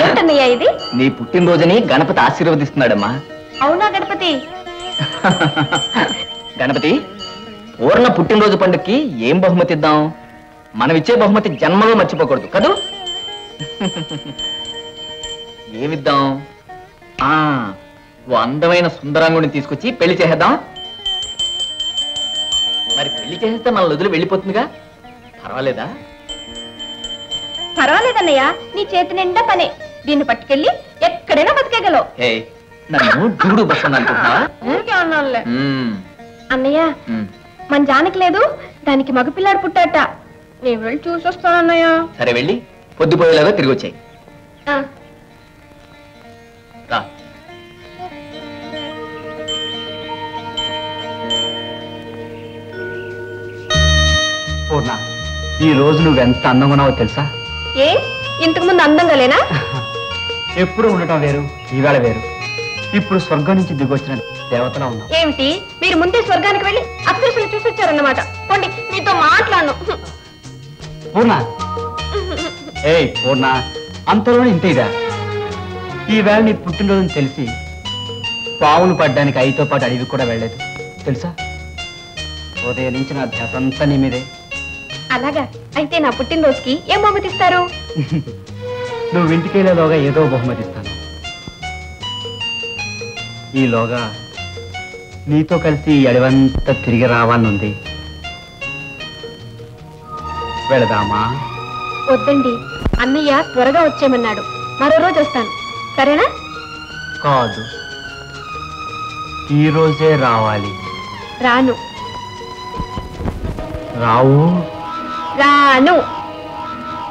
ఏంటన్నయ్యా ఇది? నీ పుట్టినరోజుని గణపతి ఆశీర్వదిస్తున్నాడమ్మా. అవునా గణపతి? గణపతి, పూర్ణ పుట్టినరోజు పండుగకి ఏం బహుమతి ఇద్దాం? మనం ఇచ్చే బహుమతి జన్మలో మర్చిపోకూడదు కదూ. ఏమిద్దాం? ఓ అందమైన సుందరాంగుడిని తీసుకొచ్చి పెళ్లి చేసేద్దాం. మరి పెళ్లి చేసేస్తే మన వదిలి వెళ్ళిపోతుందిగా, పర్వాలేదా? పర్వాలేదన్నయ్య, నీ చేతి నిండా పనే. దీన్ని పట్టుకెళ్ళి ఎక్కడైనా బతికేగలవు. నన్ను డూడు బస్ అనుకుంటున్నా? అన్నయ్య, మన జానకి లేదు, దానికి మగపిల్లాడు పుట్టాట. నేను వెళ్ళి చూసొస్తానన్నయ్య. సరే, వెళ్ళి పొద్దుపోయేలాగా తిరిగి వచ్చాయి. పూర్ణ, ఈ రోజు నువ్వెంత అందంగా ఉన్నావో తెలుసా? ఏ, ఇంతకు ముందు అందంగా లేనా? ఎప్పుడు ఉండటం వేరు, ఈవేళ వేరు. ఇప్పుడు స్వర్గం నుంచి దిగొచ్చిన దేవతలా ఉన్నావు. ఏమిటి, మీరు ముందే స్వర్గానికి వెళ్ళి అప్సరసలు చూసొచ్చారన్నమాట? పోండి, మీతో మాట్లాడను. పూర్ణ, ఏయ్ పూర్ణ, అంతలోనే ఇంత ఇదా? ఈవేళ నీ పుట్టినరోజుని తెలిసి పావులు పడ్డానికి అయితో పాటు అడవి కూడా వెళ్ళలేదు తెలుసా? ఉదయం నుంచి నా ధ్యాస అంతా నీ మీదే. అలాగా? అయితే నా పుట్టినరోజుకి ఏం బహుమతిస్తారు? నువ్వు ఇంటికి వెళ్ళేలోగా ఏదో బహుమతిస్తాను. ఈలోగా నీతో కలిసి ఈ అడవంతా తిరిగి రావాలనుంది. వెళదామా? వద్దండి, అన్నయ్య త్వరగా వచ్చేయమన్నాడు. మరో రోజు వస్తాను, సరేనా? కాదు, ఈ రోజే రావాలి. రాను. రావు? రాను.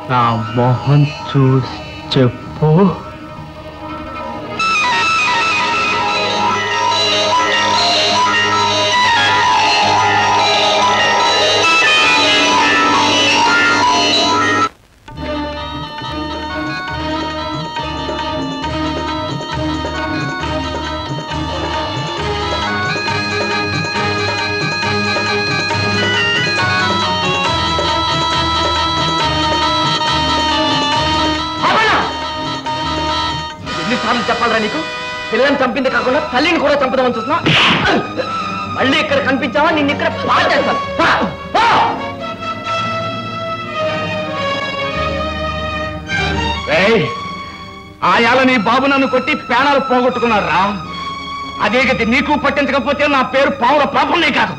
నా మొహం చూసి చెప్పు. చెప్పాలరా నీకు? పిల్లని చంపింది కాకుండా తల్లిని కూడా చంపుదామని చూస్తున్నా. మళ్ళీ ఇక్కడ కనిపించావా నిన్ను ఇక్కడ పాడు చేస్తాను. ఆయాల నీ బాబు నన్ను కొట్టి ప్రాణాలు పోగొట్టుకున్నాడు రా. అదే గతి నీకు పట్టించకపోతే నా పేరు పావుల పాపంలే కాదు.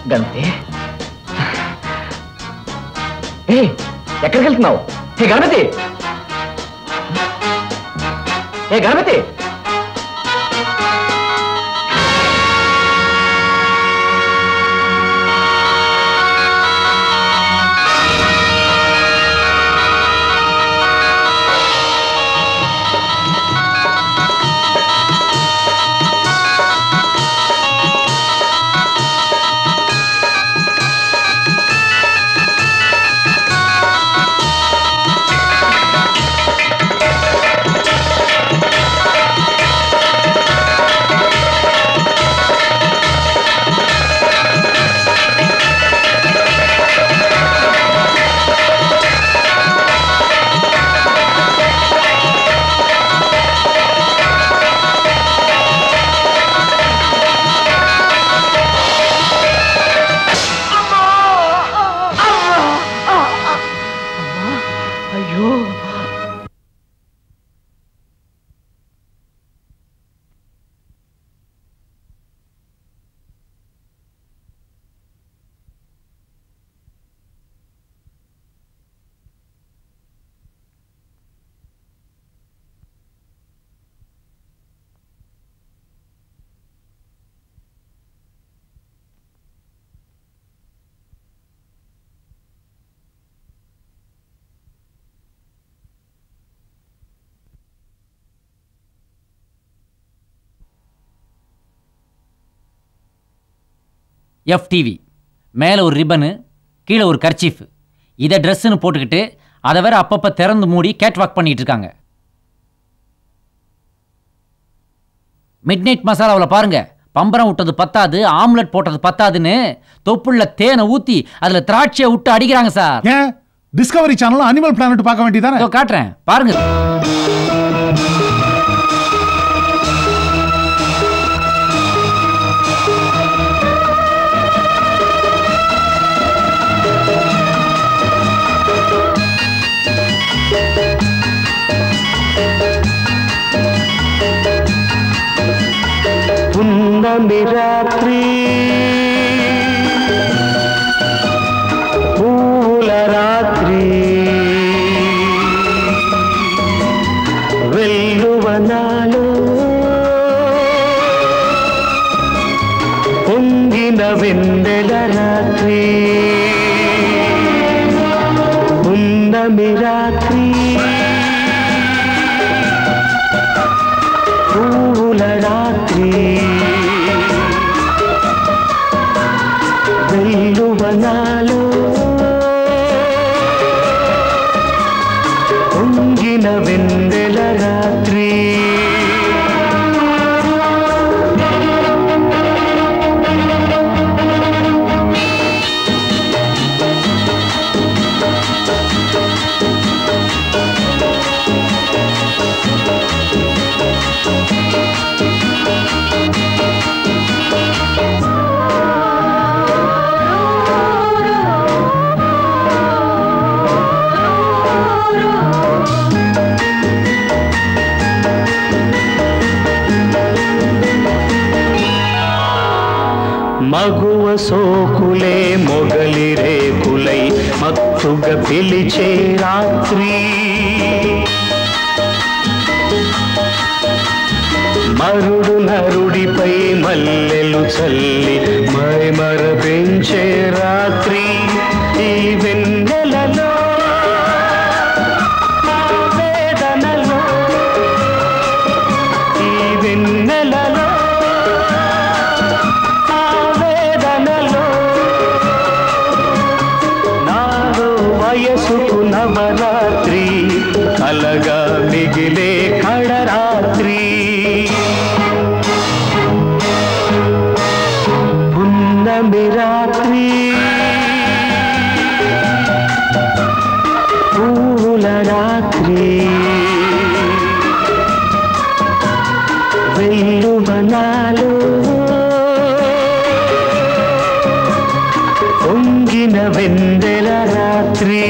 గణపతి, ఎక్కడికి వెళ్తున్నావు? హే గణపతి, హే గణపతి. FTV. மேலே ஒரு ரிப்பனு, கீழே ஒரு கர்ச்சீஃப். இதை ட்ரெஸ்ஸுன்னு போட்டுக்கிட்டு அதை வேற அப்பப்போ திறந்து மூடி கேட் வாக் பண்ணிட்டு இருக்காங்க. மிட் நைட் மசாலாவில் பாருங்க, பம்பரம் விட்டது பத்தாது, ஆம்லெட் போட்டது பத்தாதுன்னு தொப்புள்ள தேனை ஊற்றி அதில் திராட்சையை விட்டு அடிக்கிறாங்க சார். ஏன் டிஸ்கவரி சேனல் அனிமல் பிளானட் பார்க்க வேண்டியதானே? காட்டுறேன் பாருங்க. రాత్రి పూల రాత్రి వెల్లువనాలు పొంగిన వెన్నెల రాత్రి పున్నమి రాత్రి పూల రాత్రి వెల్లువనాలు పొంగిన వెన్నెల రాత్రి మగువ సోకులే మొగలి రేకులై మత్తుగా పిలిచే రాత్రి మరుడు నరుడిపై మల్లెలు చల్లి మైమరపించే రాత్రి ఈ వెన్నెలలో వేదనలో ఈ వెన్నెలలో వయసుకు నవరాత్రి కలగా మిగిలే కడరాత్రి పున్నమి రాత్రి పూల రాత్రి వెల్లువనాలు పొంగిన వెన్నెల రాత్రి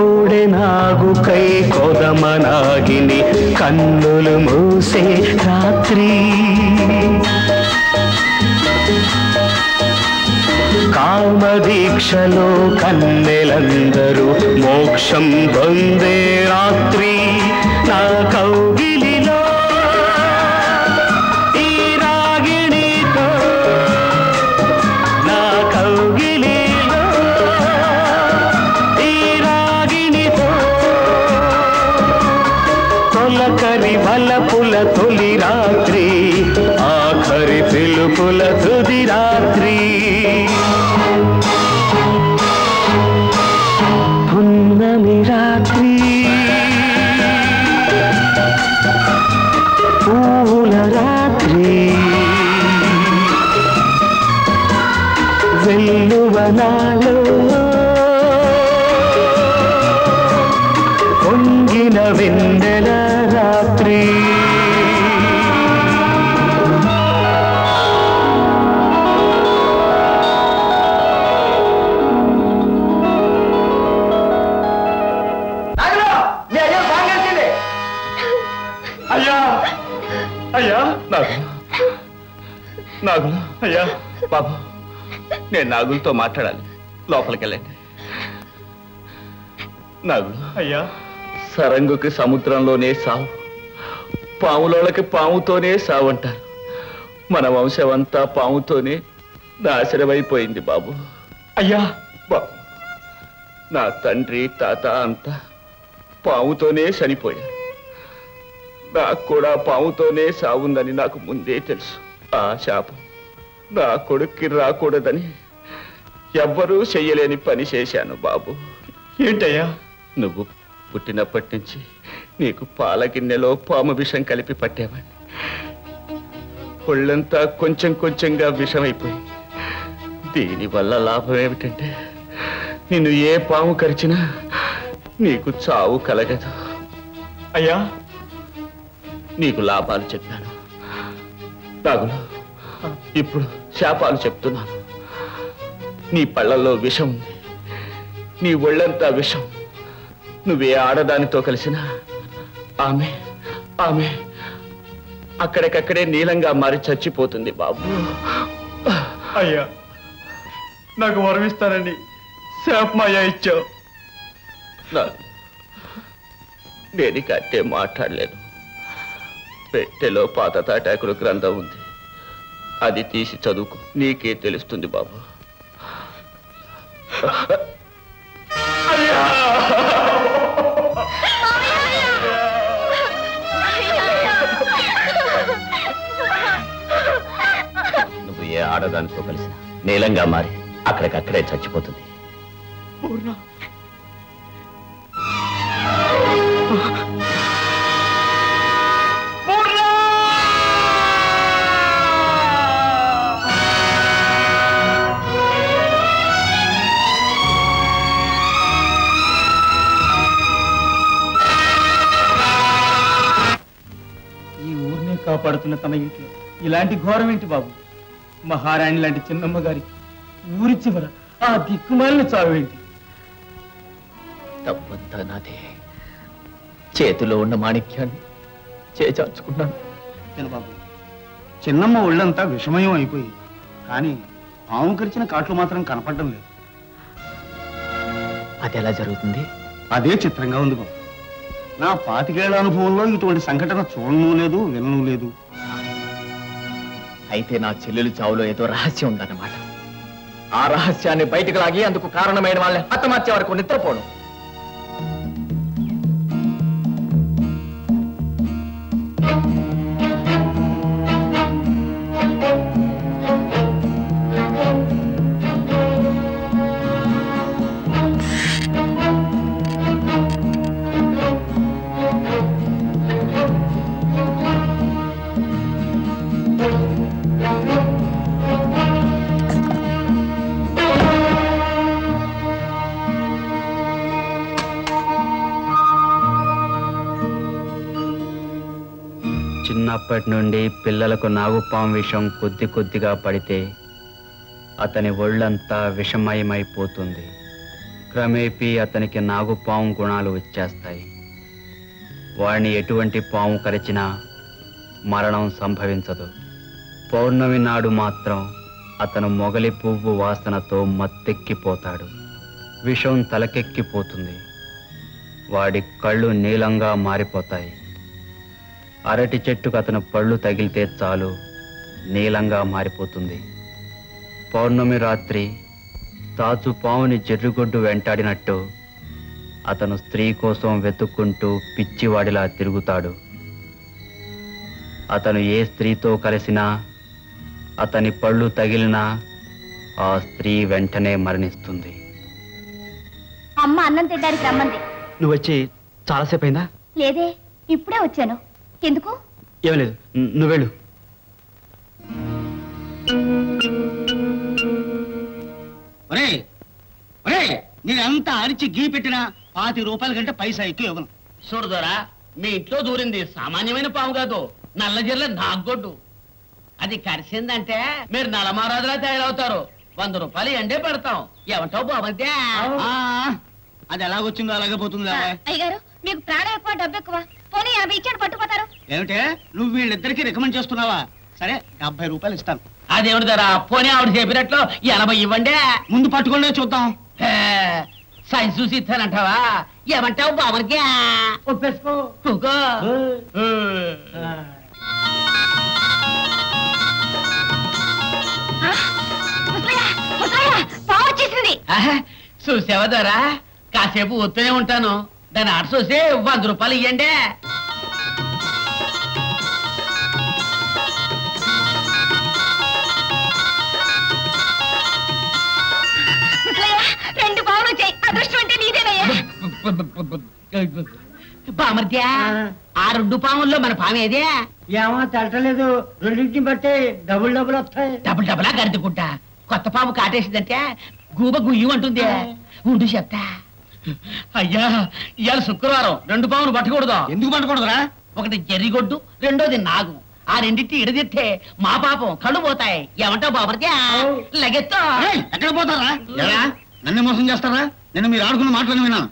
కోడెనాగుకై కొదమనాగిని కన్నులు మూసే రాత్రి కామదీక్షలో కన్నెలందరూ మోక్షం పొందే రాత్రి నా కౌగిలిలో ఈ రాగిణితో నా కౌగిలిలో ఈ రాగిణితో తొలకరి వలపుల తొలి రాత్రి ఆఖరి పిలుపుల తుది రాత్రి పున్నమి రాత్రి పూల రాత్రి వెల్లువనాలు పొంగిన వెన్నెల రాత్రి అయ్యా అయ్యా నాగులు నాగులు అయ్యా బాబు నేను నాగులతో మాట్లాడాలి. లోపలికి వెళ్ళండి. నాగులు అయ్యా, సరంగుకి సముద్రంలోనే సావు, పాములోళ్ళకి పాముతోనే సావు అంటారు. మన వంశం అంతా పాముతోనే నాశనమైపోయింది బాబు. అయ్యా బాబు, నా తండ్రి తాత అంతా పాముతోనే చనిపోయారు. నాకు కూడా పాముతోనే సావుందని నాకు ముందే తెలుసు. ఆ శాపం నా కొడుక్కి రాకూడదని ఎవ్వరూ చెయ్యలేని పని చేశాను బాబు. ఏంటయ్యా? నువ్వు పుట్టినప్పటి నుంచి నీకు పాల గిన్నెలో పాము విషం కలిపి పట్టేవాడిని. ఒళ్ళంతా కొంచెం కొంచెంగా విషమైపోయింది. దీనివల్ల లాభం ఏమిటంటే నిన్ను ఏ పాము కరిచినా నీకు చావు కలగదు. అయ్యా, నీకు లాభాలు చెప్పాను నాగులు, ఇప్పుడు శాపాలు చెప్తున్నాను. నీ పళ్ళల్లో విషం ఉంది, నీ ఒళ్ళంతా విషం. నువ్వే ఆడదానితో కలిసినా ఆమె ఆమె అక్కడికక్కడే నీలంగా మారి చచ్చిపోతుంది బాబు. అయ్యా, నాకు వరమిస్తానండి. శాపమయ్యా ఇచ్చావు. నేను కట్టే మాట్లాడలేను. పెట్టెలో పాత తాటాకుడు గ్రంథం ఉంది, అది తీసి చదువుకో, నీకే తెలుస్తుంది బాబు. నువ్వు ఏ ఆడదానితో కలిసిన నీలంగా మారి అక్కడికక్కడే చచ్చిపోతుంది. కాపాడుతున్న తన ఇంట్లో ఇలాంటి ఘోరం ఏంటి బాబు? మహారాణి లాంటి చిన్నమ్మ గారికి ఊరి చివర ఆ దిక్కుమాలిన చావు ఏంటి? తప్పంతా నాదే. చేతిలో ఉన్న మాణిక్యాన్ని చేచార్చుకున్నాను. బాబు, చిన్నమ్మ ఒళ్ళంతా విషమయం అయిపోయింది, కానీ పాము కరిచిన కాట్లు మాత్రం కనపడడం లేదు. అది ఎలా జరుగుతుంది? అదే చిత్రంగా ఉంది బాబు. నా 25 ఏళ్ల అనుభవంలో ఇటువంటి సంఘటన చూడను లేదు, వినను లేదు. అయితే నా చెల్లెలు చావులో ఏదో రహస్యం ఉందన్నమాట. ఆ రహస్యాన్ని బయటకు లాగి అందుకు కారణమైన వాళ్ళని హతమార్చే వరకు నిద్రపోను. చిన్నప్పటి నుండి పిల్లలకు నాగుపాము విషం కొద్ది కొద్దిగా పడితే అతని ఒళ్ళంతా విషమయమైపోతుంది. క్రమేపీ అతనికి నాగుపాము గుణాలు వచ్చేస్తాయి. వాడిని ఎటువంటి పాము కరిచినా మరణం సంభవించదు. పౌర్ణమి నాడు మాత్రం అతను మొగలి పువ్వు వాసనతో మత్తెక్కిపోతాడు. విషం తలకెక్కిపోతుంది. వాడి కళ్ళు నీలంగా మారిపోతాయి. అరటి చెట్టుకు అతను పళ్ళు తగిలితే చాలు నీలంగా మారిపోతుంది. పౌర్ణమి రాత్రి తాచు పాముని జర్రుగొడ్డు వెంటాడినట్టు అతను స్త్రీ కోసం వెతుక్కుంటూ పిచ్చివాడిలా తిరుగుతాడు. అతను ఏ స్త్రీతో కలిసినా అతని పళ్ళు తగిలినా ఆ స్త్రీ వెంటనే మరణిస్తుంది. అమ్మ అన్నం తినడానికి రమ్మంది. నువ్వు వచ్చి చాలాసేపు అయిందా? లేదే, ఇప్పుడే వచ్చాను. ఎందుకు? ఏం లేదు, నువ్వు వెళ్ళు. నేనంతా అరిచి గీ పెట్టినా 25 రూపాయల కంటే పైసా ఎక్కువ ఇవ్వను. చూడదోరా, మీ ఇంట్లో దూరింది సామాన్యమైన పాము కాదు, నల్లజర్ల నాగొడ్డు. అది కరిసిందంటే మీరు నలమారాజులా తయారవుతారు. 100 రూపాయలు ఎండే పెడతాం. ఏమంటావు బాబంతే? అది ఎలాగొచ్చిందో అలాగే పోతుందా? అయ్యగారు, మీకు ప్రాణం ఎక్కువ, డబ్బు ఎక్కువ. పోనీ 50 ఇచ్చాడు పట్టుకుపోతారు. ఏమిటే, నువ్వు వీళ్ళిద్దరికి రికమెండ్ చేస్తున్నావా? సరే, 70 రూపాయలు ఇస్తాను. అదేమిటి ధర పోనీ ఆవిడ చెప్పినట్లు 80 ఇవ్వండి. ముందు పట్టుకోండి చూద్దాం. సైన్స్ చూసి ఇస్తానంటావా? ఏమంటావు బావరికి? ఒప్పేసుకో. చూసావా ధర? కాసేపు వస్తూనే ఉంటాను. దాని ఆట చూసి 100 రూపాయలు ఇవ్వండి. బామర్ద్యా ఆ 2 పాముల్లో మన పామేదే? ఏమో తెలటలేదు. రెండింటిని బట్టే డబుల్ వస్తాయి. డబులా గడిదుకుంటా. కొత్త పాము కాటేసిందంటే గూబ గుయ్యి అంటుంది. ఉండు చెప్తా. అయ్యా ఇవాళ శుక్రవారం 2 పాములు పట్టకూడదు. ఎందుకు పట్టకూడదురా? ఒకటి జర్రిగొడ్డు, రెండోది నాగు. ఆ రెండింటి ఇడదిస్తే మా పాపం కళ్ళు పోతాయి. ఏమంటావు బామర్ద్యా? లగెత్తో. ఎక్కడ పోతారా? నన్ను మోసం చేస్తారా? నేను మీరు ఆడుకున్న మాటలను విన్నాను.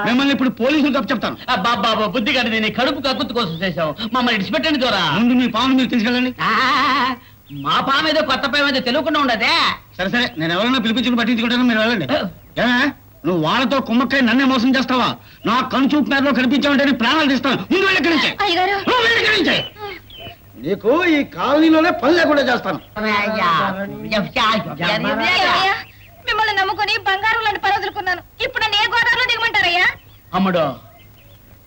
మిమ్మల్ని ఇప్పుడు పోలీసులు తప్పు చెప్తాను. బాబా బుద్ధి కడిది నీ కడుపు కక్కుతు కోసం చేసావు. మమ్మల్ని ఇడిచిపెట్టండి దూరా. ముందు మీ పామును మీరు తీసుకెళ్ళండి. మా పాము ఏదో కొత్త పాము ఏదో తెలియకుండా ఉండదే. సరే సరే, నేను ఎవరైనా పిలిపించుకుని పట్టించుకుంటాను, మీరు వెళ్ళండి. నువ్వు వాళ్ళతో కుమ్మక్కై నన్నే మోసం చేస్తావా? నా కనుచూపు మేరలో కనిపించావంటే ప్రాణాలు తీస్తాను. ముందు వెళ్ళి ఎక్కడి నుంచే. నీకు ఈ కాలనీలోనే పని లేకుండా చేస్తాను. మిమ్మల్ని నమ్ముకుని బంగారం లాంటి పరవదులుకున్నాను. ఇప్పుడు నన్ను ఏ గోదావరిలో దిగమంటారయ్యా? అమ్ముడు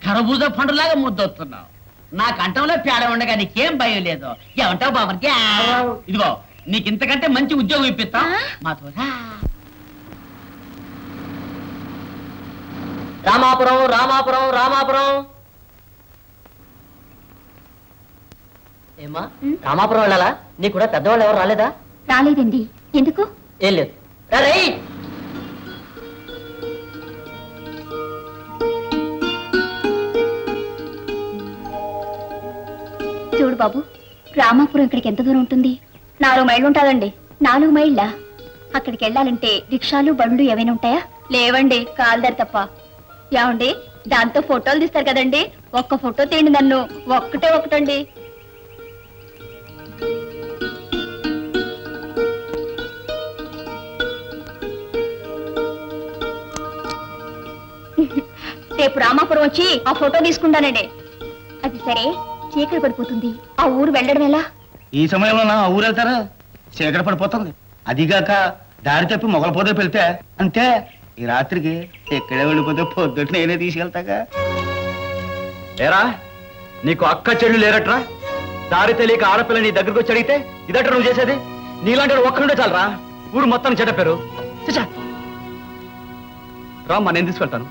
కరబూజ పండులాగా ముద్దొస్తున్నావు. నా కంఠంలో పేడ ఉండగా నీకేం భయం లేదు. ఏమంటావు బాబర్కి? ఇదిగో నీకు ఇంతకంటే మంచి ఉద్యోగం ఇప్పిస్తా. మాతో రామాపురం రామాపురం రామాపురం. ఏమా రామాపురం వెళ్ళాలా? నీ కూడా పెద్దవాళ్ళు ఎవరు రాలేదా? రాలేదండి. ఎందుకు? ఏం లేదు. చూడు బాబు, రామాపురం ఇక్కడికి ఎంత దూరం ఉంటుంది? 4 మైళ్ళు ఉంటుందండి. 4 మైళ్ళ? అక్కడికి వెళ్ళాలంటే రిక్షాలు బండ్లు ఏమైనా ఉంటాయా? లేవండి, కాల్దారు తప్ప. ఏమండి దాంతో ఫోటోలు తీస్తారు కదండి, ఒక్క ఫోటో తీయండి నన్ను. ఒక్కటే ఒకటండి. రేపు రామాపురం వచ్చి ఆ ఫోటో తీసుకుంటానండి. అది సరే, చీకటి పడిపోతుంది. ఆ ఊరు వెళ్ళడం ఎలా? ఈ సమయంలో నా ఊరు వెళ్తారా? చీకటి పడిపోతుంది. అదిగాక దారి తప్పి మొగలపోతే వెళ్తే అంతే. ఈ రాత్రికి ఎక్కడే వెళ్ళిపోతే పొద్దుట నేనే తీసుకెళ్తాగా. ఏరా నీకు అక్క చెల్లు లేరట్రా? దారి తెలియక ఆడపిల్ల నీ దగ్గరకు వచ్చి అడిగితే ఇదట నువ్వు చేసేది? నీలాంటి ఒక్కరుండే చాలరా ఊరు మొత్తం చెడ్డ రామ్మా, నేను తీసుకెళ్తాను.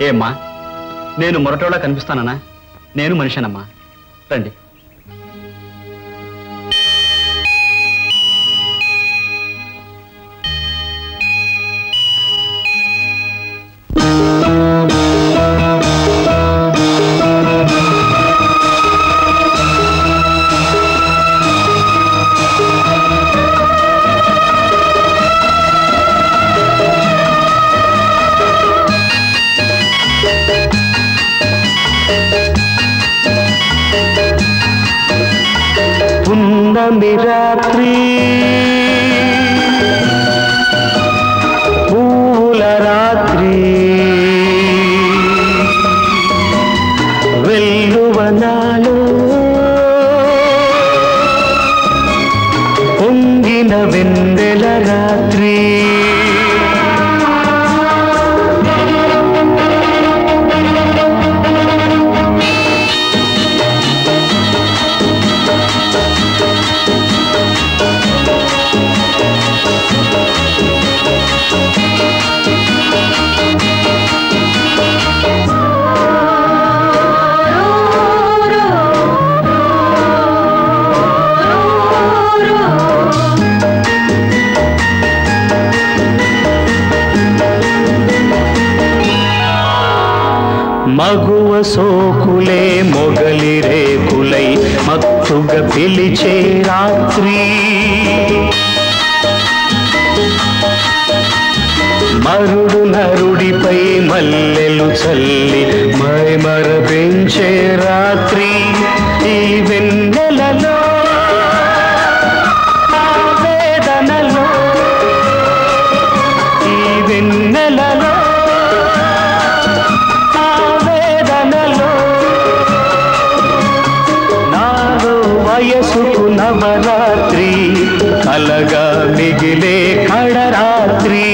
ఏమ్మా, నేను మొరటోలా కనిపిస్తానన్నా? నేను మనిషినమ్మా. రండి. రాత్రి పూల రాత్రి వెల్లువనాలు పొంగిన వెన్నెల రాత్రి మగువ సోకులే మొగలి రేకులై మత్తుగా పిలిచే రాత్రి మరుడు నరుడిపై మల్లెలు చల్లి మైమర పెంచే రాత్రి ఈ కలగా మిగిలే కడరాత్రి.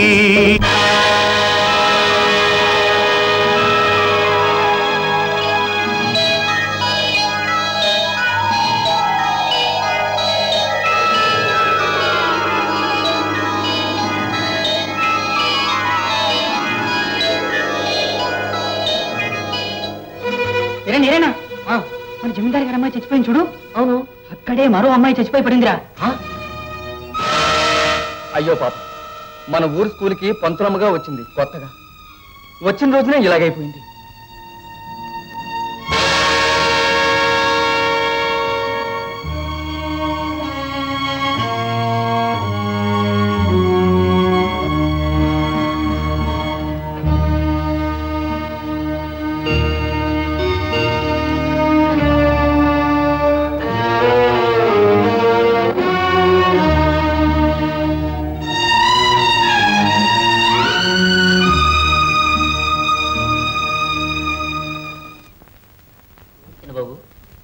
నేరేనా మన జమీందారి గారి అమ్మాయి చచ్చిపోయింది చూడు. అవును, అక్కడే మరో అమ్మాయి చచ్చిపోయి పడిందిరా. అయ్యో పాప, మన ఊరు స్కూల్కి పంతులమ్మగా వచ్చింది కొత్తగా. వచ్చిన రోజునే ఇలాగైపోయింది.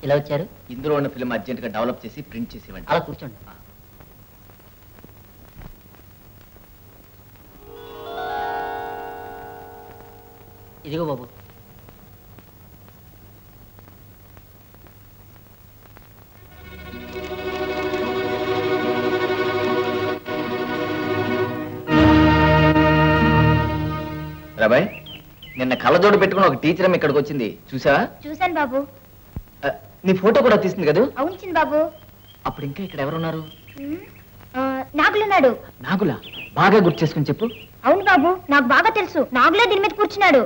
ఇలా వచ్చారు? ఇందులో ఉన్న ఫిల్మ్ అర్జెంట్ గా డెవలప్ చేసి ప్రింట్ చేసి ఇవ్వండి. అలా కూర్చోండి. ఇదిగో బాబు. రాబాయ్, నిన్న కళ్ళజోడు పెట్టుకుని ఒక టీచర్ ఇక్కడికి వచ్చింది, చూసావా? చూశాను బాబు. నీ ఫోటో కూడా తీసింది కదా? అవును చిన్న బాబు. అప్పుడు ఇంకా ఇక్కడ ఎవరున్నారు? నాగులున్నాడు. నాగులా? బాగా గుర్తు చేసుకుని చెప్పు. అవును బాబు, నాకు బాగా తెలుసు. నాగులే దీని మీద కూర్చున్నాడు.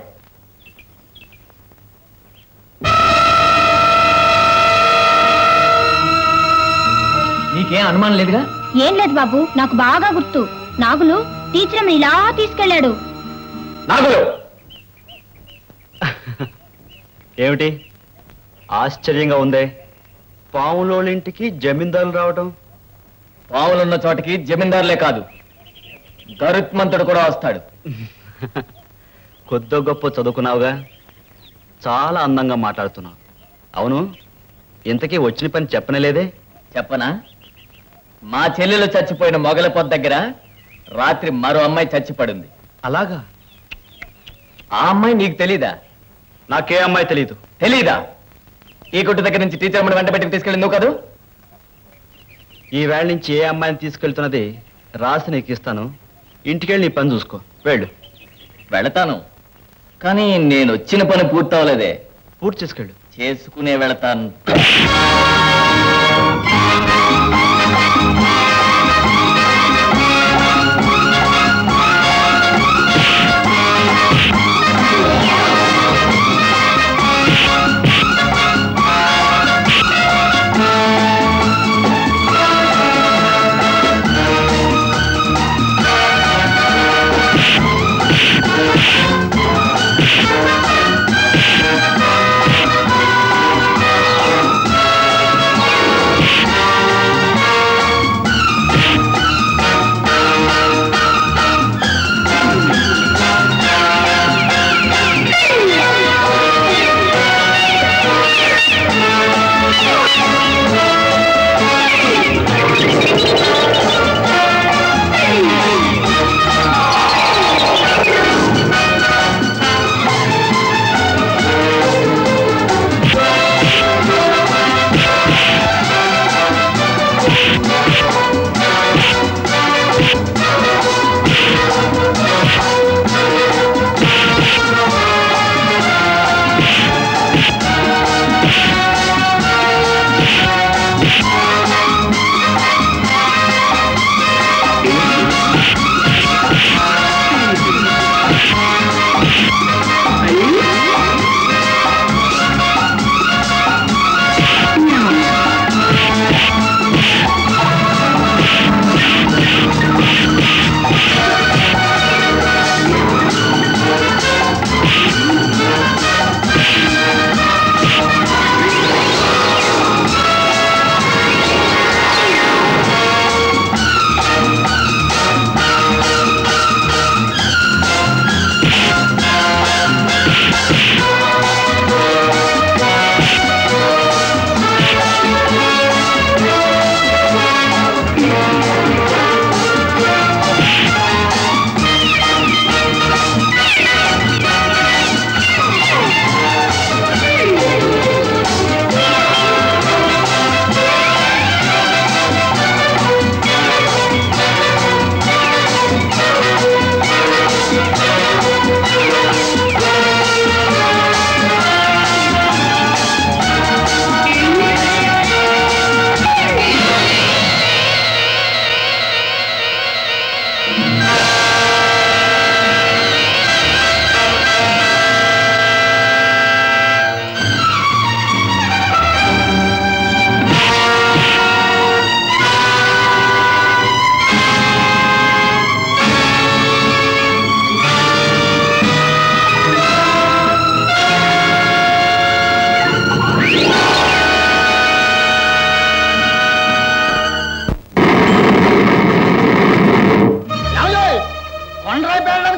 నీకేం అనుమానం లేదుగా? ఏం లేదు బాబు, నాకు బాగా గుర్తు. నాగులు టీచర్ ఇలా తీసుకెళ్లాడు. నాగులు ఏమిటి ఆశ్చర్యంగా ఉందే? పావులోళ్ళింటికి జమీందారులు రావటం? పావులున్న చోటకి జమీందారులే కాదు, గరుత్మంతుడు కూడా వస్తాడు. కొద్దో గొప్ప చదువుకున్నావుగా, చాలా అందంగా మాట్లాడుతున్నావు. అవును, ఇంతకీ వచ్చిన పని చెప్పనలేదే? చెప్పనా? మా చెల్లెలు చచ్చిపోయిన మొగల పొద్దు దగ్గర రాత్రి మరో అమ్మాయి చచ్చిపడింది. అలాగా? ఆ అమ్మాయి నీకు తెలీదా? నాకే అమ్మాయి తెలీదు. తెలీదా? ఈ కొట్టు దగ్గర నుంచి టీచర్ అమ్మని వెంట పెట్టి తీసుకెళ్ళి నువ్వు కాదు? ఈ వేళ నుంచి ఏ అమ్మాయిని తీసుకెళ్తున్నది రాసి నీకు ఇస్తాను. ఇంటికెళ్ళి నీ పని చూసుకో. వెళ్ళు. వెళతాను, కానీ నేను వచ్చిన పని పూర్తవలేదే. పూర్తి చేసుకెళ్ళు. చేసుకునే వెళతాను.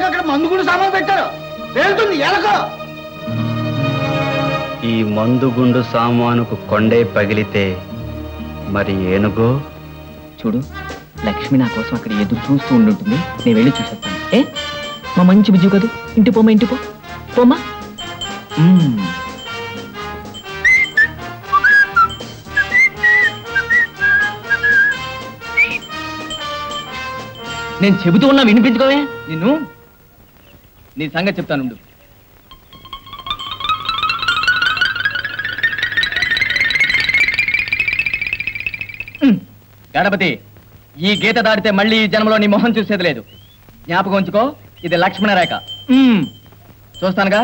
అక్కడ మందుగుండు సామాన్ పెట్టారు, వెళ్తుంది ఎలకో. ఈ మందుగుండు సామానుకు కొండే పగిలితే మరి ఏనుగో? చూడు, లక్ష్మి నా కోసం అక్కడ ఎదురు చూస్తూ ఉండుంటుంది. నేను వెళ్ళి చూసేస్తాను. మా మంచి బుజ్జు కదూ. ఇంటి పోమ్మా, ఇంటి పోమ్మా. నేను చెబుతూ ఉన్నా వినిపించుకోవే. నిన్ను నీ సంగతి చెప్తానుండు. గణపతి, ఈ గీత దాటితే మళ్ళీ ఈ జన్మలో నీ మొహం చూసేది లేదు. జ్ఞాపకం ఉంచుకో, ఇది లక్ష్మణ రేఖ. చూస్తానుగా.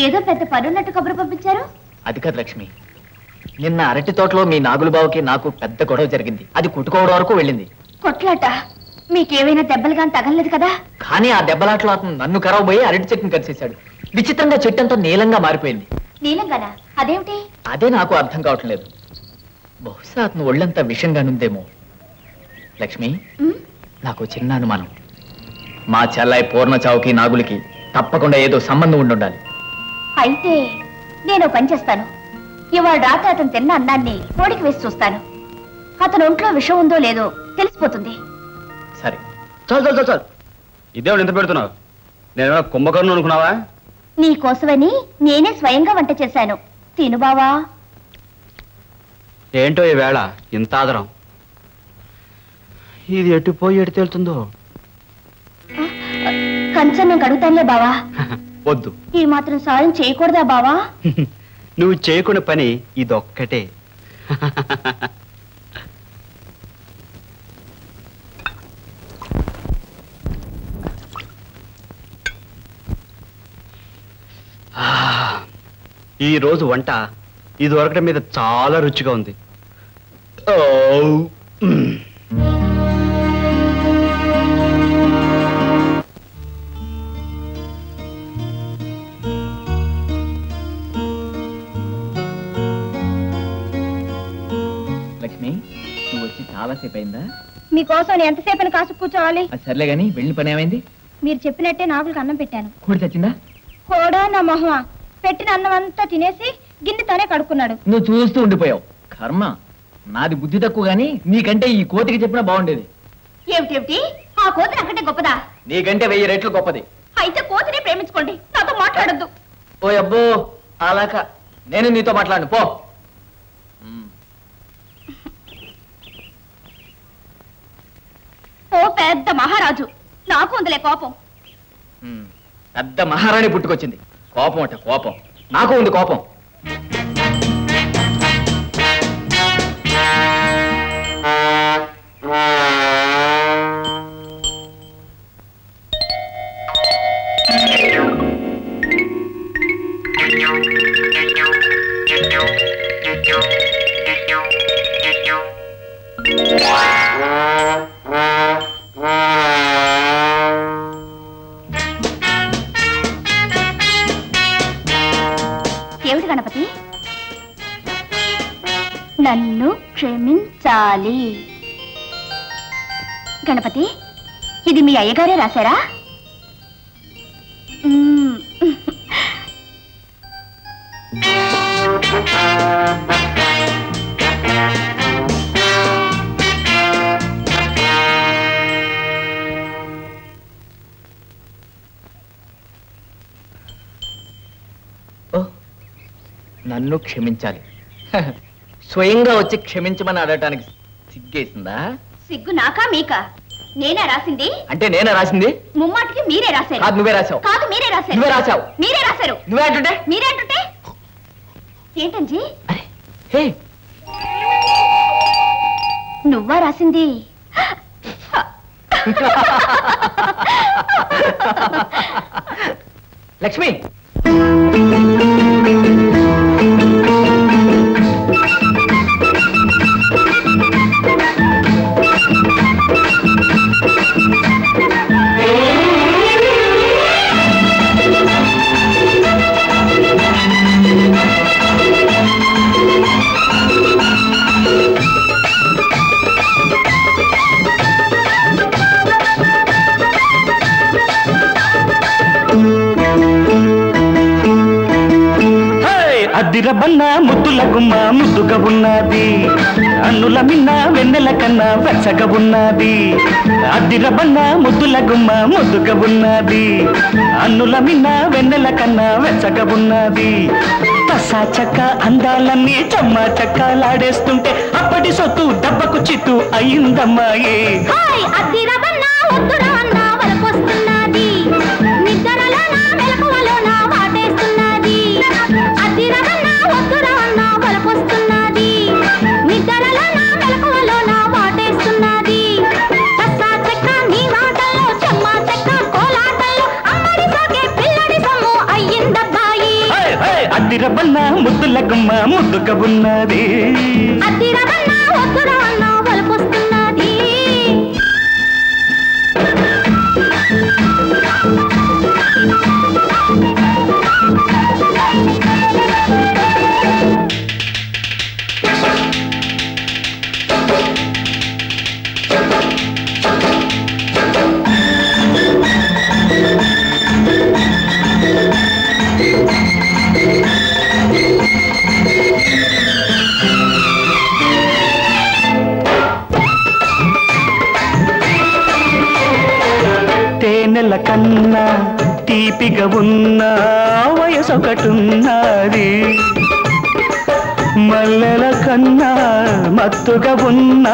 ఏదో పెద్ద పనున్నట్టు కబురు పంపించారు. అది కాదు లక్ష్మి, నిన్న అరటి తోటలో మీ నాగులు బావుకి నాకు పెద్ద గొడవ జరిగింది. అది కుట్టుకోవడం వరకు వెళ్ళింది. కొట్లాట? మీకేమైనా దెబ్బలు కానీ తగలలేదు కదా? కానీ ఆ దెబ్బలాట్లో అతను నన్ను కరవబోయి అరటి చెట్టును కలిసేశాడు. విచిత్రంగా చెట్టంతా నీలంగా మారిపోయింది. నీలంగానా? అదేమిటి? అదే నాకు అర్థం కావట్లేదు. బహుశా అతను ఒళ్ళంతా విషంగానుందేమో. లక్ష్మి, నాకు చిన్న అనుమానం. మా చెల్లాయి పూర్ణ చావుకి నాగులకి తప్పకుండా ఏదో సంబంధం ఉండాలి. అయితే నేను పని చేస్తాను. ఇవాళ రాత్రి అతను తిన్న అన్నాన్ని కోడికి వేసి చూస్తాను. అతను ఒంట్లో విషం ఉందో లేదో తెలిసిపోతుంది. సరే. చాలు. ఇదేవాడు ఎంత పెడుతున్నావు? నేను కుంభకర్ణం అనుకున్నావా? నీ కోసమని నేనే స్వయంగా వంట చేశాను. తిను బావా. ఏంటో ఈ వేళ ఇంత ఆదరం. ఇది ఎటుపోయి ఎటు తేలుతుందో. కంచం నేను కడుగుతానులే బావా. వద్దు, ఈ మాత్రం సాయం చేయకూడదా బావా? నువ్వు చేయకున్న పని ఇదొక్కటే. ఈ రోజు వంట ఇది దొరకడం మీద చాలా రుచిగా ఉంది. లక్ష్మి, నువ్వు వచ్చి చాలాసేపు అయిందా? మీకోసం నేను ఎంతసేపు కాసు కూర్చోవాలి? అది సర్లే గాని వెళ్ళిన పని ఏమైంది? మీరు చెప్పినట్టే నాగులకు అన్నం పెట్టాను. కోడి చచ్చిందా? కూడా నా మొహమా, పెట్టిన అన్నం అంతా తినేసి గిన్నెతోనే కడుక్కున్నాడు. నువ్వు చూస్తూ ఉండిపోయావు. కర్మ, నాది బుద్ధి తక్కువ గాని నీకంటే ఈ కోతికి చెప్పినా బాగుండేది. ఏమిటి? ఆ కోతి నాకంటే గొప్పదా? నీకంటే 1000 రెట్లు గొప్పది. అయితే కోతిని ప్రేమించుకోండి, నాతో మాట్లాడొద్దు. ఓ అబ్బో, అలాక నేను నీతో మాట్లాడను పో. ఓ పెద్ద మహారాజు, నాకు ఉందిలే కోపం. పెద్ద మహారాణి పుట్టుకొచ్చింది. కోపం అట కోపం. నాకు ఉంది కోపం. ఏమిటి గణపతి? నన్ను క్షమించాలి. గణపతి, ఇది మీ అయ్యగారే రాశారా? నన్ను క్షమించాలి. స్వయంగా వచ్చి క్షమించమని అడగటానికి సిగ్గేసిందా? సిగ్గు నాకా మీకా? నేనే రాసింది. అంటే నేనే రాసింది? ముమ్మాటికి మీరే రాశారు. కాదు, నువ్వే రాసావు. కాదు, మీరే రాశారు. నువ్వే రాసావు. మీరే రాశారు. నువ్వే అంటుంటే? మీరే అంటుంటే ఏంటంజీ? హే, నువ్వా రాసింది? లక్ష్మి, అద్దిరబన్న ముద్దుల గుమ్మ ముద్దుగా ఉన్నది, అన్నుల మిన్న వెన్నెల కన్నా వెచ్చగా ఉన్నది. అద్దిరబన్న ముద్దుల గుమ్మ ముద్దుగా ఉన్నది, అన్నుల మిన్న వెన్నెల కన్నా వెచ్చగా ఉన్నది. తసా చక్క అందాలన్నీ చెమ్మ చక్కలాడేస్తుంటే అప్పటి సొత్తు దెబ్బకు చిత్తు అయిందమ్మాయి. అద్దిరబన్న ముద్దుల గుమ్మ ముద్దుగా ఉన్నది. తేనెల కన్నా తీపిగా ఉన్న వయసొకటున్నది, మల్లెల కన్నా మత్తుగా ఉన్న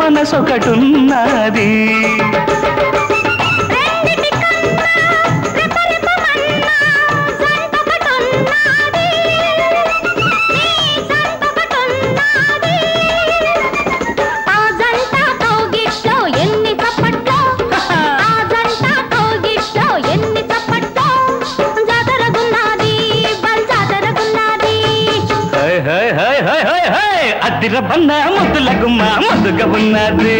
మనసొకటున్నది. అద్దిరబన్న ముద్దుల గుమ్మ ముద్దుగా ఉన్నది.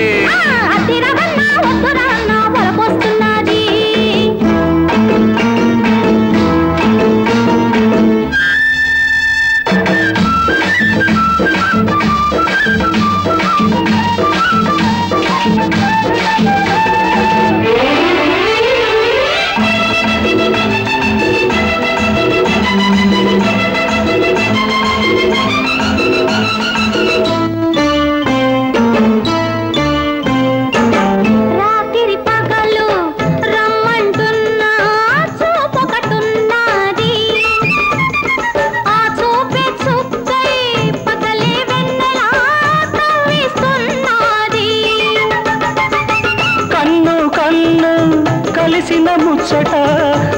కలిసిన ముచ్చట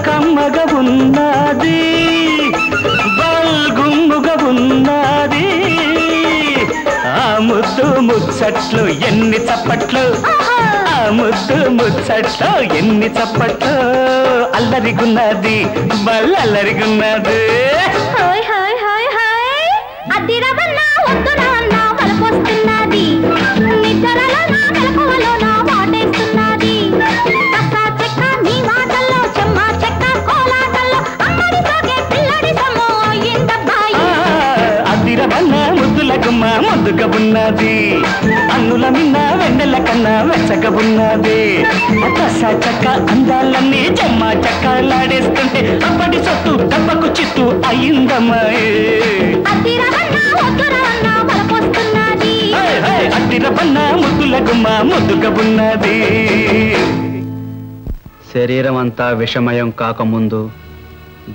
కమ్మగా ఉన్నది, బల్గుమ్ముగా ఉన్నది. ఆ ముద్దు ముచ్చట్లు ఎన్ని చప్పట్లు, ఆ ముద్దు ముచ్చట్లు ఎన్ని చప్పట్లు. అల్లరిగున్నది, బల్లరిగున్నది. గుమ్మ ముద్దుగా ఉన్నది, అన్నుల మిన్న వెన్నెల కన్నా వెచ్చగా ఉన్నది. తసా చక్క అందాలన్నీ చెమ్మ చక్కలాడేస్తుంటే అప్పటి సొత్తు దెబ్బకు చిత్తు అయిందమ్మాయి. అద్దిరబన్న ముద్దుల గుమ్మ ముద్దుగా ఉన్నది. శరీరం అంతా విషమయం కాకముందు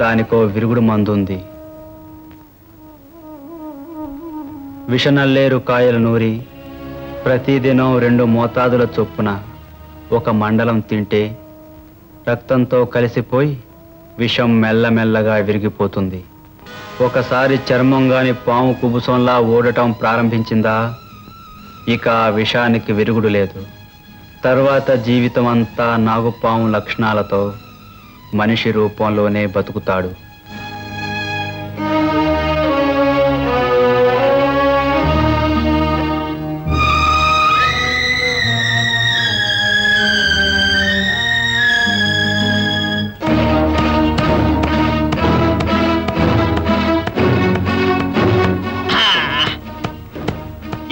దానికో విరుగుడు మందుంది. విషనల్లేరు కాయలు నూరి ప్రతిదినం 2 మోతాదుల చొప్పున 1 మండలం తింటే రక్తంతో కలిసిపోయి విషం మెల్లమెల్లగా విరిగిపోతుంది. ఒకసారి చర్మం గాని పాము కుబుసంలా ఓడటం ప్రారంభించిందా ఇక ఆ విషానికి విరుగుడు లేదు. తర్వాత జీవితం అంతా నాగుపాము లక్షణాలతో మనిషి రూపంలోనే బతుకుతాడు.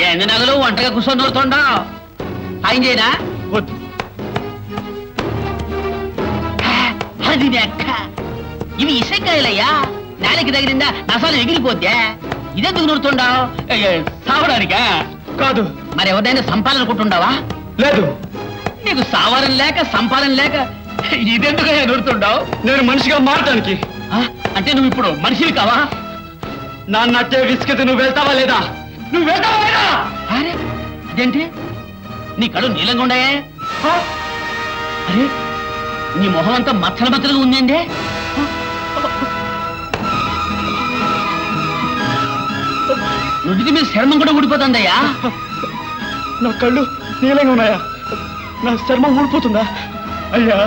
ఎన్ని నగలు ఒంటగా కూర్చొని నూరుతుండవు ఆయన చేయనా అది నెక్క ఇవి ఇసకాయలయ్యా నేలకి తగిలిందా నసాలు ఎగిరిపోద్దే ఇదెందుకు నూరుతుండవు సావడానికా కాదు. మరి ఎవరినైనా సంపాలనుకుంటుండవా? లేదు. నీకు సావరం లేక సంపాదన లేక ఇదెందుకు నూరుతుండవు? నేను మనిషిగా మారటానికి. అంటే నువ్వు ఇప్పుడు మనిషివి కావా? నాన్నట్టే విసుకితే నువ్వు వెళ్తావా లేదా? నువ్వు వెళ్తావా లేదా? అరే అదేంటి నీ కళ్ళు నీలంగా ఉన్నాయే? అరే నీ మొహం అంతా మచ్చల మచ్చలుగా ఉందండి. నుదుటి మీద చర్మం కూడా ఊడిపోతుందయ్యా. నా కళ్ళు నీలంగా ఉన్నాయా? నా చర్మం ఊడిపోతుందా? అయ్యా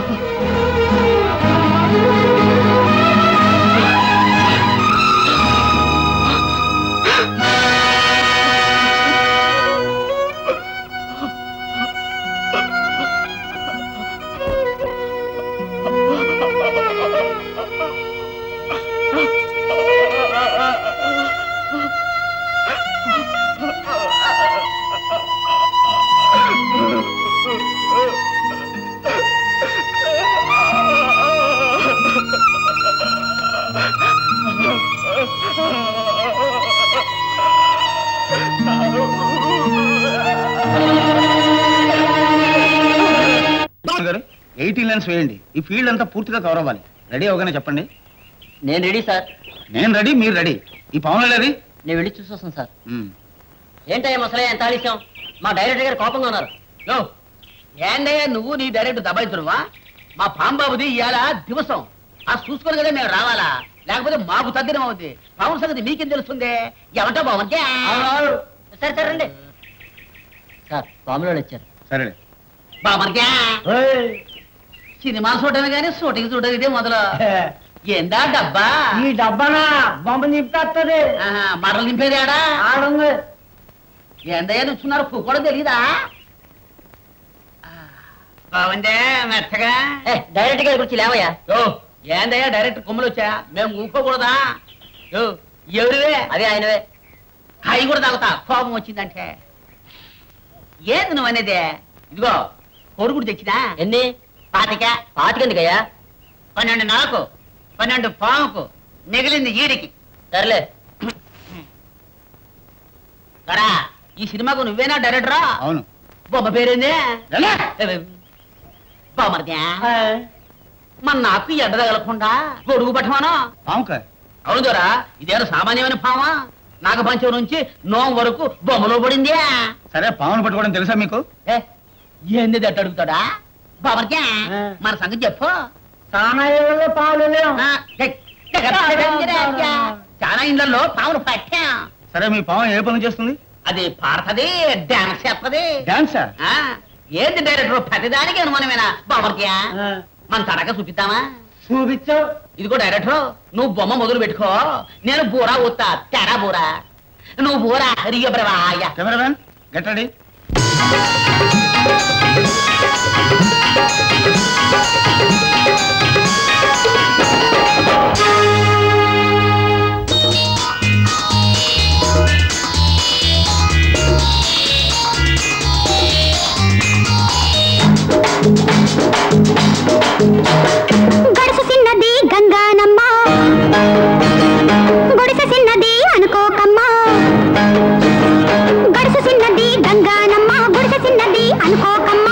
గారు 18 లైన్స్ వేయండి. ఈ ఫీల్డ్ అంతా పూర్తిగా కవర్ అవ్వాలి. రెడీ అవగానే చెప్పండి. నేను రెడీ సార్. నేను రెడీ, మీరు రెడీ. ఈ పవన్ లేది నేను వెళ్ళి చూసొస్తాను సార్. ఏంటయ్యా మసలే ఎంత ఆలస్యం? మా డైరెక్టర్ గారు కోపంగా ఉన్నారు. ఏంటయ్యా నువ్వు నీ డైరెక్టర్ దబాయితురువా? మా పాంబాబుది ఇవాళ దివసం. ఆ చూసుకొని కదా మేము రావాలా, లేకపోతే మాకు తగ్గినం అవుద్ది. పవన్ సంగతి మీకేం తెలుస్తుంది? ఏమంటా బాగుంటే సరే సరే రండి సార్. పాములో వచ్చారు. సరే బామర్గా సినిమా చూడమే కానీ షూటింగ్ చూడడం ఇదే మొదలు. ఏందా డబ్బా? ఈ డబ్బానా బొమ్మ నింపేస్తుంది. మరలు నింపేది ఆడా ఆడుంది. ఏందయ్యా నుంచున్నారు కూడా తెలీదా? బాగుందే మెత్తగా. డైరెక్ట్ గారి గురించి లేవయ్యా. ఏందయ్యా డైరెక్ట్ కొమ్మలు వచ్చా? మేము ఊరుకోకూడదా? ఎవరివే? అదే ఆయనవే. అవి కూడా తాగుతా కోపం వచ్చిందంటే. ఏంది నువ్వు అనేది? ఇదిగో కొడుకుడు తెచ్చినా ఎన్ని? 25. 25 ఎందుకయ్యా? 12 నాకు, 12 పాముకు, మిగిలింది ఈడికి. సర్లే కడా. ఈ సినిమాకు నువ్వేనా డైరెక్టరా? అవును. బొమ్మ పేరేంది? బామర్దా మన నాకు ఎండ తగలకుండా గొడుగు పట్టమాను. పాముకా? అవును దొరా. ఇదేదో సామాన్యమైన పామా? నాగపంచం నుంచి నోం వరకు బొమ్మలో పడింది. సరే పామును పట్టుకోవడం తెలుసా మీకు? ఏంది దట్ట అడుగుతాడా? బామర్దా మన సంగతి చెప్పు. సామాన్యంలో పాలు లేవు. చాలా ఇండ్లలో పాములు పట్టా. సరే మీ పాము ఏ పని చేస్తుంది? అది పాడుతుంది, డాన్స్ చేస్తుంది. డాన్సా? ఏంది డైరెక్టర్ ప్రతిదానికి అనుమానమేనా? బామర్దా మన తడక చూపిద్దామా? చూపించావు. ఇదిగో డైరెక్టర్, నువ్వు బొమ్మ మొదలు పెట్టుకో, నేను బూరా ఊతా. తెరా బూరా, నువ్వు బూరా రియో బ్రవాయ. Cameraman get ready. గడుసు చిన్నది గంగానమ్మ, గుడిసె చిన్నది అనుకోకమ్మా. గడుసు చిన్నది గంగానమ్మ, గుడిసె చిన్నది అనుకోకమ్మ.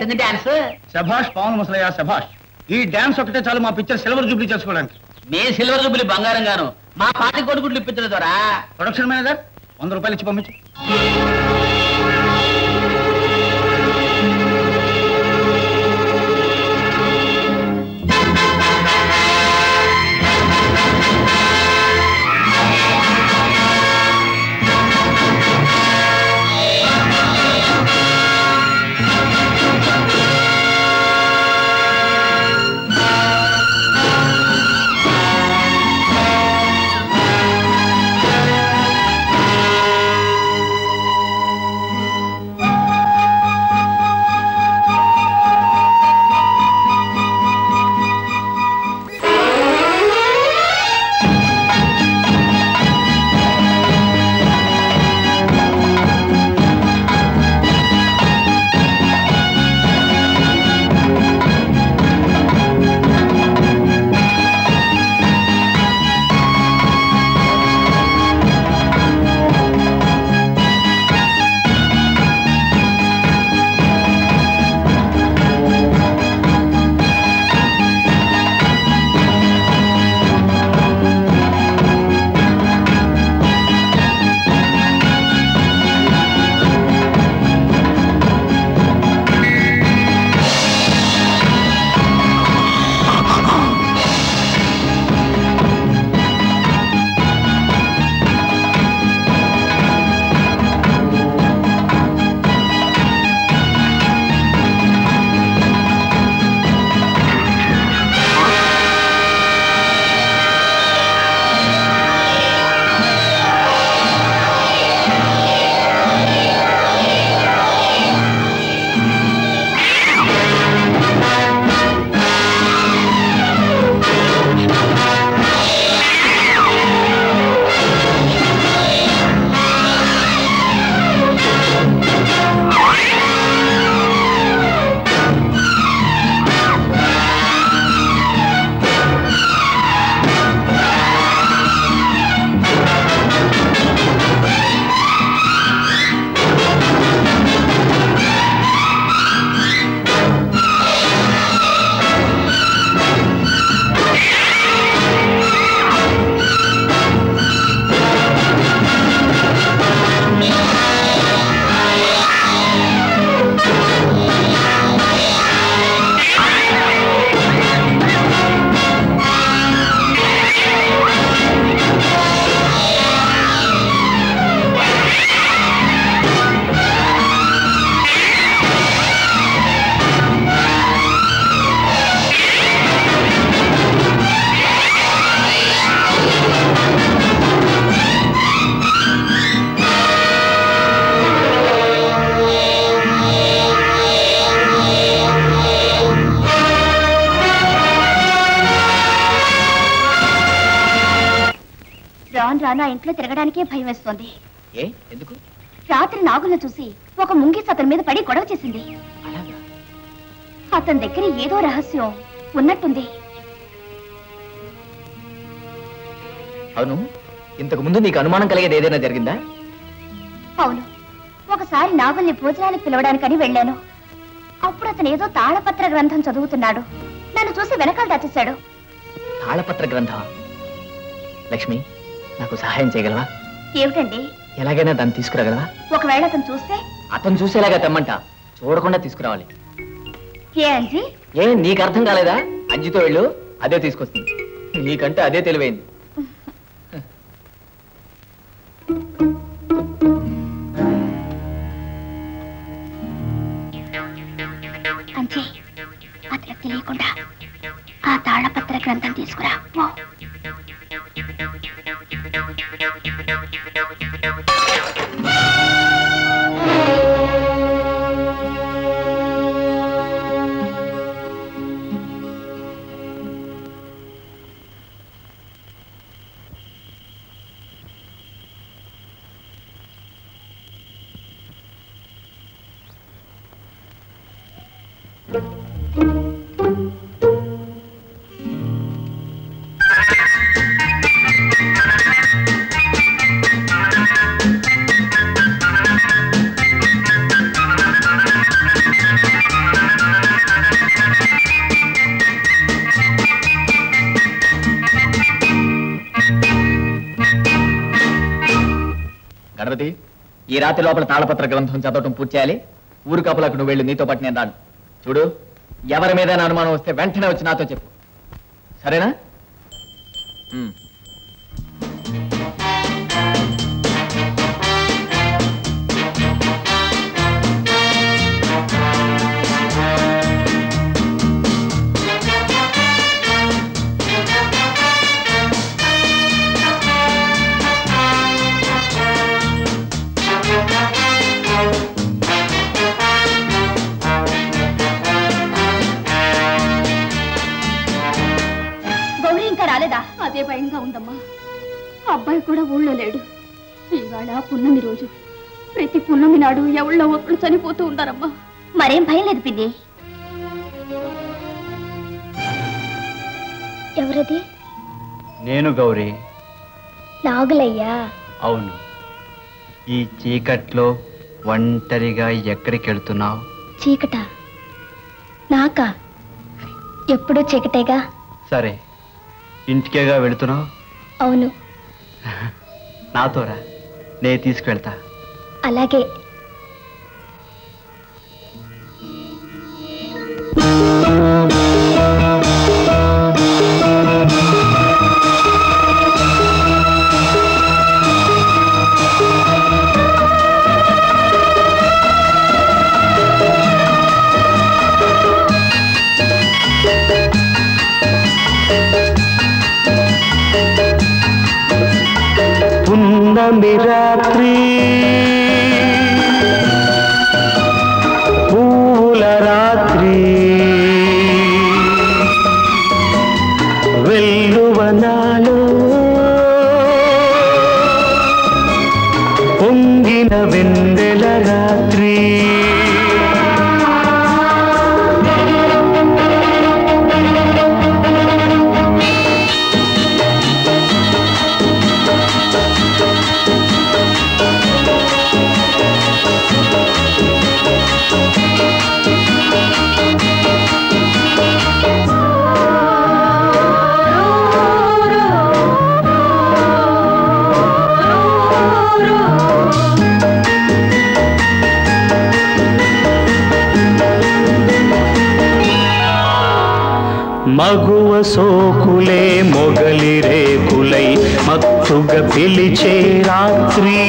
ఎట్టుంది డాన్స్? శభాష్ పవన్ ముసలయ్య శభాష్. ఈ డాన్స్ ఒకటే చాలు మా పిక్చర్ సిల్వర్ జూబ్లీ చేసుకోవడానికి. మీ సిల్వర్ జూబ్లీ బంగారం గాను, మా పాటి కొడుకుట్లు ఇప్పించడం ద్వారా. ప్రొడక్షన్ మేనేజర్ 100 రూపాయలు ఇచ్చి పంపించు. రాను ఆ ఇంట్లో తిరగడానికే భయం వేస్తోంది. ఏ ఎందుకు? రాత్రి నాగులను చూసి ఒక ముంగిస్ అతని మీద పడి గొడవ చేసింది. అతని దగ్గర ఏదో రహస్యం ఉన్నట్టుంది. అవును, ఇంతకు ముందు నీకు అనుమానం కలిగేది ఏదైనా జరిగిందా? అవును, ఒకసారి నాగుల్ని భోజనానికి పిలవడానికని వెళ్ళాను. అప్పుడు అతను ఏదో తాళపత్ర గ్రంథం చదువుతున్నాడు. నన్ను చూసి వెనకాల దాచేశాడు. తాళపత్ర గ్రంథం? లక్ష్మి, నాకు సహాయం చేయగలవా? ఏమిటండి? ఎలాగైనా దాన్ని తీసుకురాగలవా? ఒకవేళ అతను చూస్తే? అతను చూసేలాగా తెమ్మంట, చూడకుండా తీసుకురావాలి. ఏ అంజీ? ఏ నీకు అర్థం కాలేదా? అంజితో వెళ్ళు, అదే తీసుకొస్తుంది. నీకంటే అదే తెలివైంది. అంజీ, అతనికి తెలియకుండా ఆ తాళపత్ర గ్రంథం తీసుకురా. పార్వతి, ఈ రాత్రి లోపల తాళపత్ర గ్రంథం చదవటం పూర్తి చేయాలి. ఊరు కాపులకు నువ్వు వెళ్ళి నీతో పాటు నేను రాను. చూడు, ఎవరి మీద అనుమానం వస్తే వెంటనే వచ్చి నాతో చెప్పు, సరేనా? అదే భయంగా ఉందమ్మా. అబ్బాయి కూడా ఊళ్ళో లేడు. ఇవాళ పున్నమి రోజు. ప్రతి పున్నమి నాడు ఎవళ్ళో ఒకళ్ళు చనిపోతూ ఉంటారమ్మా. మరేం భయం లేదు పిన్ని. ఎవరది? నేను గౌరీ. నాగులయ్యా? అవును. ఈ చీకట్లో ఒంటరిగా ఎక్కడికి వెళ్తున్నావు? చీకట? నాకా? ఎప్పుడూ చీకటేగా. సరే, ఇంటికేగా వెళుతున్నావు? అవును. నాతోరా, నేను తీసుకువెళ్తా. అలాగే. రాత్రి పూల రాత్రి వెల్లువనాలో పొంగిన వెన్నెల రాత్రి మగువ సోకులే మొగలి రేకులై మత్తుగా పిలిచే రాత్రి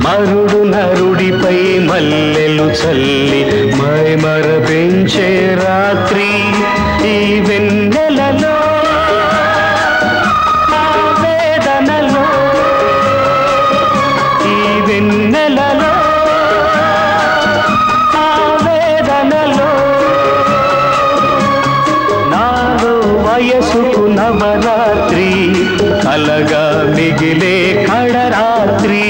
మరుడు నరుడిపై మల్లెలు చల్లి మైమరపించే రాత్రి ఈ వెన్నెలలో వేదనలో ఈ వెన్నెలలో నాలో వయసుకు నవరాత్రి కలగా మిగిలే కడరాత్రి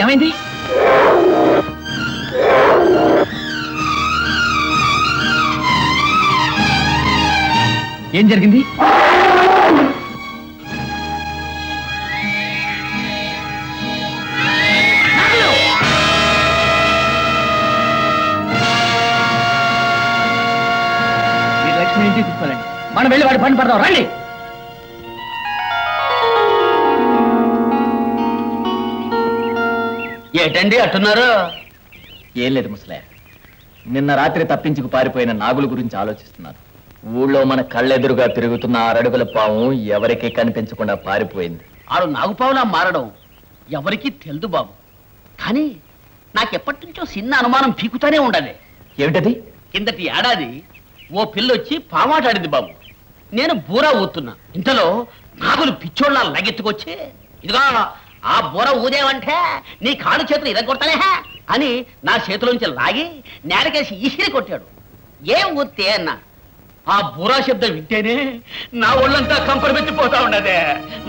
ఏమైంది? ఏం జరిగింది? మీరు లక్ష్మి ఇంటికి తీసుకోవాలండి. మనం వెళ్ళి వాడి పని పడదాం. రండి. ఏటండి అట్టున్నారు? ఏం లేదు ముసలే, నిన్న రాత్రి తప్పించుకు పారిపోయిన నాగుల గురించి ఆలోచిస్తున్నాను. ఊళ్ళో మన కళ్ళెదురుగా తిరుగుతున్న 6 అడుగుల పాము ఎవరికీ కనిపించకుండా పారిపోయింది. ఆడు నాగుపావులా మారడం ఎవరికీ తెలుదు బాబు. కానీ నాకెప్పటి నుంచో చిన్న అనుమానం పీకుతానే ఉండదు. ఏమిటది? కిందటి ఏడాది ఓ పిల్లొచ్చి పామాటాడింది బాబు. నేను బూరా ఊతున్నా, ఇంతలో నాగులు పిచ్చోళ్ళ లగెత్తుకొచ్చి, ఇదిగో ఆ బూర ఊదేవంటే నీ కాళ్ళు చేతులు ఇరగొడతానే అని నా చేతిలోంచి లాగి నేలకేసి ఇసిరి కొట్టాడు. ఏం ఊతే అన్నా. ఆ బూరా శబ్దం వింటేనే నా ఒళ్ళంతా కంపరమెత్తిపోతా ఉండదే,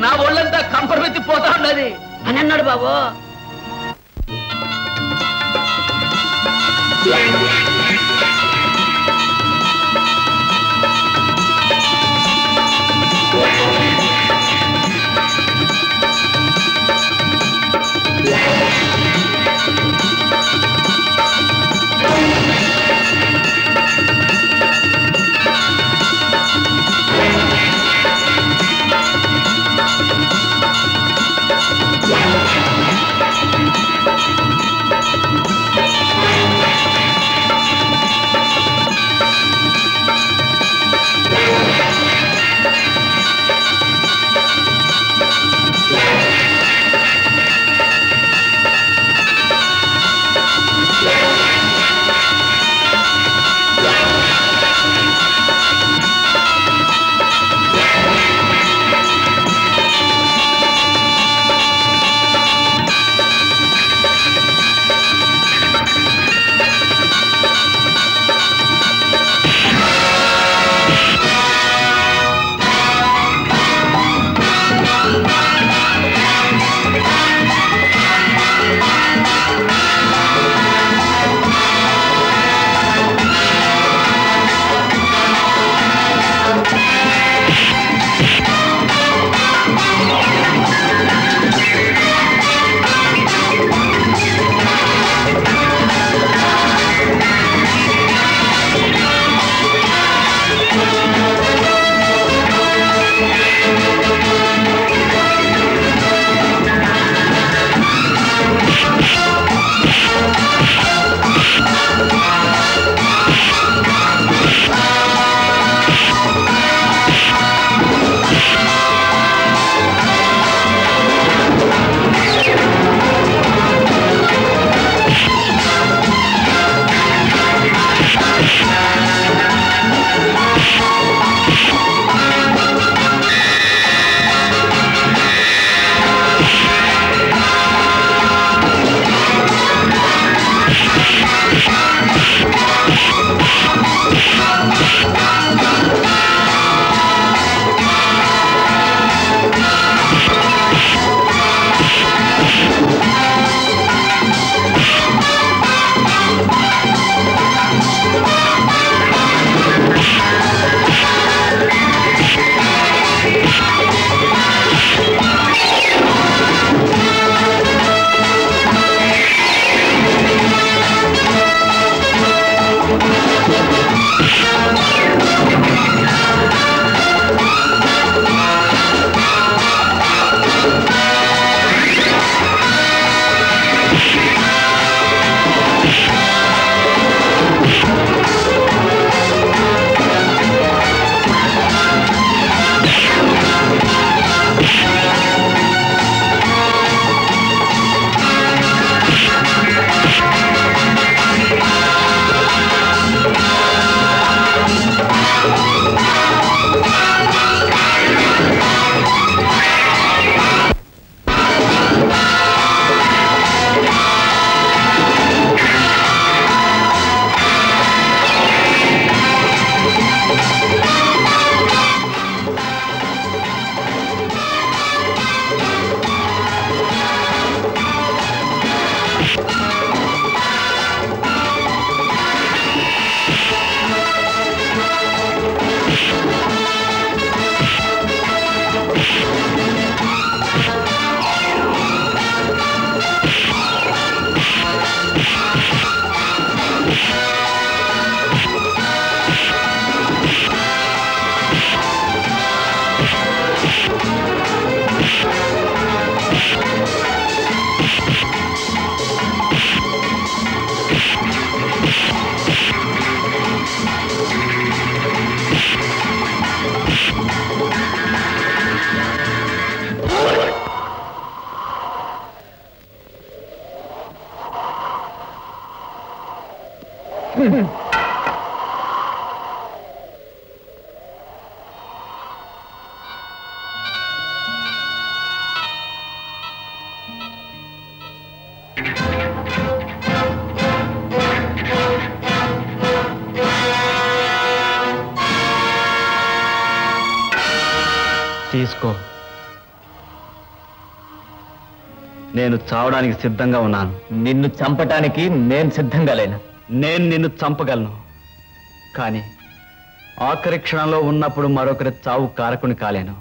నా ఒళ్ళంతా కంపరమెత్తిపోతా ఉండది అని అన్నాడు బాబు. తీసుకో. నేను చావడానికి సిద్ధంగా ఉన్నాను. నిన్ను చంపటానికి నేను సిద్ధంగా లేను. నేను నిన్ను చంపగలను, కానీ ఆఖరి క్షణంలో ఉన్నప్పుడు మరొకరి చావు కారకుని కాలేను.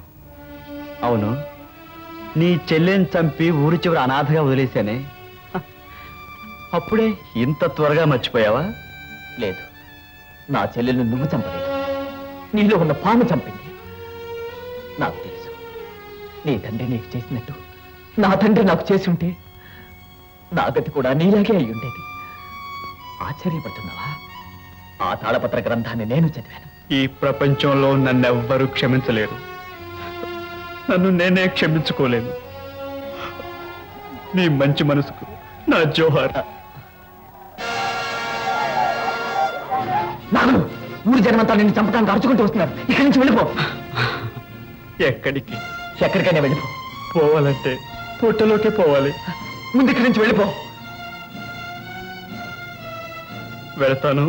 అవును, నీ చెల్లెని చంపి ఊరి చివరి అనాథగా వదిలేశానే, అప్పుడే ఇంత త్వరగా మర్చిపోయావా? లేదు, నా చెల్లెల్ని నువ్వు చంపలేదు, నీలో ఉన్న పాము చంపింది. నాకు తెలుసు, నీ తండ్రి నీకు చేసినట్టు నా తండ్రి నాకు చేసి ఉంటే నా గతి కూడా నీలాగే అయి ఉండేది. ఆశ్చర్యపడుతున్నావా? ఆ తాళపత్ర గ్రంథాన్ని నేను చదివాను. ఈ ప్రపంచంలో నన్నెవ్వరూ క్షమించలేరు, నన్ను నేనే క్షమించుకోలేను. నీ మంచి మనసుకు నా జోహార్. నాకు ఊరి జనమంతా నిన్ను చంపడానికి అరుచుకుంటూ వస్తున్నారు. ఇక్కడి నుంచి వెళ్ళిపో. ఎక్కడికి? ఎక్కడికైనా వెళ్ళిపో. పోవాలంటే పుట్టలోకే పోవాలి. ముందు ఇక్కడి నుంచి వెళ్ళిపో. వెళతాను.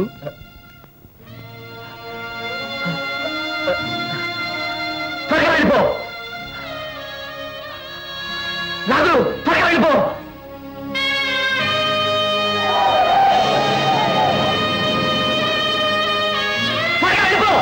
త్వరగా వెళ్ళిపో. నాగు, త్వరగా వెళ్ళిపో. త్వరగా వెళ్ళిపో.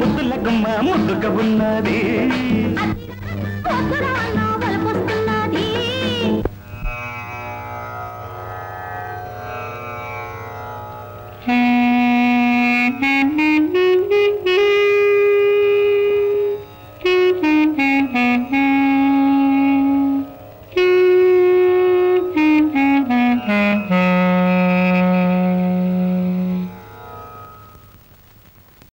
ముద్దులకమ్మ ముద్దుగా ఉన్నది. Hey